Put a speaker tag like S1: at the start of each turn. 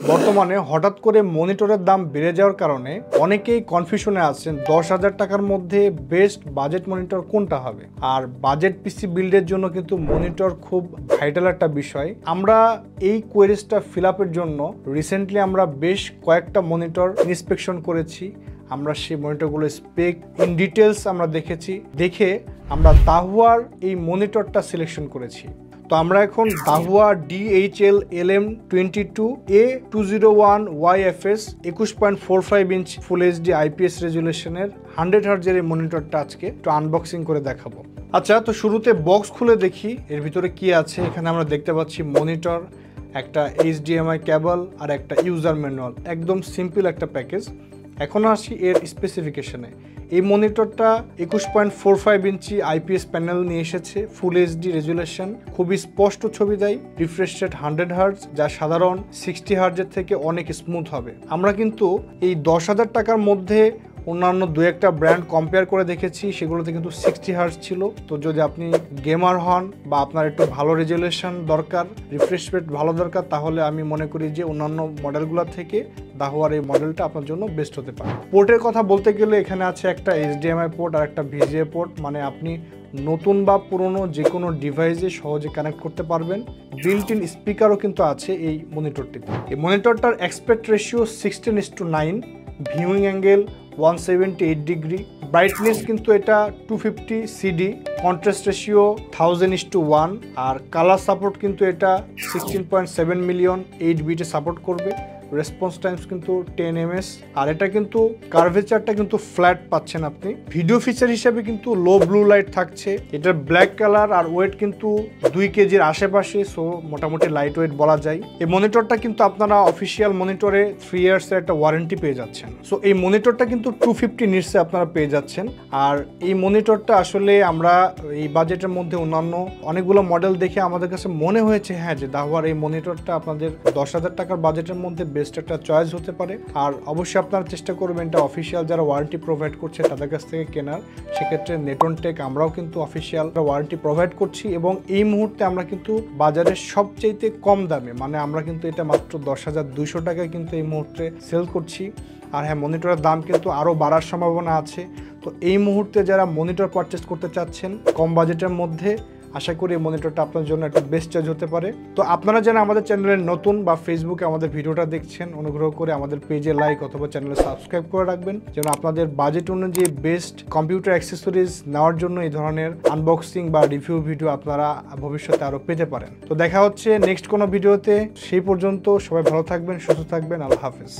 S1: বর্তমানে হঠাৎ করে মনিটরের দাম বেড়ে যাওয়ার কারণে অনেকেই কনফিউশনে আছেন 10,000 টাকার মধ্যে বেস্ট বাজেট মনিটর কোনটা হবে। আর বাজেট পিসি বিল্ডের জন্য কিন্তু মনিটর খুব ভাইটাল একটা বিষয়। আমরা এই কোয়েরিজটা ফিল আপের জন্য রিসেন্টলি আমরা বেশ কয়েকটা মনিটর ইন্সপেকশন করেছি। আমরা সেই মনিটরগুলো স্পেক ইন ডিটেলস আমরা দেখেছি, দেখে আমরা দাহুয়ার এই মনিটরটা সিলেকশন করেছি। তো আমরা এখন দাহুয়া DHL LM22A201YFS 21.45 inch full HD IPS রেজুলেশনের 100 হার্জের এই মনিটরটা আজকে একটু আনবক্সিং করে দেখাবো। আচ্ছা, তো শুরুতে বক্স খুলে দেখি এর ভিতরে কি আছে। এখানে আমরা দেখতে পাচ্ছি মনিটর, একটা HDMI কেবল আর একটা ইউজার ম্যানুয়াল। একদম সিম্পল একটা প্যাকেজ। এখন আসি এর স্পেসিফিকেশনে। এই মনিটরটা 21.45 ইঞ্চি IPS প্যানেল নিয়ে এসেছে, ফুল এইচডি রেজুলেশন, খুবই স্পষ্ট ছবি দেয়, রিফ্রেশ রেট 100 হার্জ, যা সাধারণ 60 হার্জের থেকে অনেক স্মুথ হবে। আমরা কিন্তু এই 10,000 টাকার মধ্যে অন্যান্য দু একটা ব্র্যান্ড কম্পেয়ার করে দেখেছি, সেগুলোতে কিন্তু 60 হার্জ ছিল। তো যদি আপনি গেমার হন বা আপনার একটু ভালো রেজুলেশন দরকার, রিফ্রেশ রেট ভালো দরকার, তাহলে আমি মনে করি যে অন্যান্য মডেলগুলোর থেকে দাহুয়ার এই মডেলটা আপনার জন্য বেস্ট হতে পারে। পোর্টের কথা বলতে গেলে এখানে আছে একটা HDMI পোর্ট আর একটা VGA পোর্ট, মানে আপনি নতুন বা পুরনো যে কোনো ডিভাইসে সহজে কানেক্ট করতে পারবেন। বিল্ট ইন স্পিকারও কিন্তু আছে এই মনিটরটিতে। এই মনিটরটার aspect ratio 16:9, viewing angle 178 degree, brightness কিন্তু এটা 250 CD, কন্ট্রাস্ট রেশিও 1000:1, আর কালার সাপোর্ট কিন্তু এটা 16.7 মিলিয়ন 8 বিটে সাপোর্ট করবে। রেসপন্স টাইমস কিন্তু 10 ms, আর এটা কিন্তু কার্ভেচারটা কিন্তু ফ্ল্যাট পাচ্ছেন আপনি। ভিডিও ফিচার হিসেবে কিন্তু লো ব্লু লাইট থাকছে। এটার ব্ল্যাক কালার আর ওয়েট কিন্তু 2 কেজির আশেপাশে, সো মোটামুটি লাইট ওয়েট বলা যায়। এই মনিটরটা কিন্তু আপনারা অফিসিয়াল মনিটরে 3 ইয়ার্সের একটা ওয়ারেন্টি পেয়ে যাচ্ছেন। সো এই মনিটরটা কিন্তু 250 নিটসে আপনারা পেয়ে যাচ্ছেন। আর এই মনিটরটা আসলে আমরা এই বাজেটের মধ্যে অন্যান্য অনেকগুলো মডেল দেখে আমাদের কাছে মনে হয়েছে হ্যাঁ যে দাহুয়ার এই মনিটরটা আপনাদের 10,000 টাকার বাজেটের মধ্যে বেস্ট একটা চয়েস হতে পারে। আর অবশ্যই আপনারা চেষ্টা করবেন এটা অফিসিয়াল যারা ওয়ারেন্টি প্রোভাইড করছে তাদের কাছ থেকে কেনার। সেক্ষেত্রে নেটন টেক আমরাও কিন্তু অফিসিয়াল ওয়ারেন্টি প্রোভাইড করছি, এবং এই মুহূর্তে আমরা কিন্তু বাজারের সবচাইতে কম দামে, মানে আমরা কিন্তু এটা মাত্র 10,200 টাকায় কিন্তু এই মুহূর্তে সেল করছি। আর হ্যাঁ, মনিটরের দাম কিন্তু আরও বাড়ার সম্ভাবনা আছে। তো এই মুহূর্তে যারা মনিটর পারচেস করতে চাচ্ছেন কম বাজেটের মধ্যে, আশা করি এই মনিটরটা আপনার জন্য একটা বেস্ট চয়েস হতে পারে। তো আপনারা যারা আমাদের চ্যানেলে নতুন বা ফেসবুকে আমাদের ভিডিওটা দেখছেন, অনুগ্রহ করে আমাদের পেজে লাইক অথবা চ্যানেলে সাবস্ক্রাইব করে রাখবেন, যেন আপনাদের বাজেট অনুযায়ী বেস্ট কম্পিউটার অ্যাক্সেসরিজ নেওয়ার জন্য এই ধরনের আনবক্সিং বা রিভিউ ভিডিও আপনারা ভবিষ্যতে আরও পেতে পারেন। তো দেখা হচ্ছে নেক্সট কোনো ভিডিওতে। সেই পর্যন্ত সবাই ভালো থাকবেন, সুস্থ থাকবেন। আল্লাহ হাফেজ।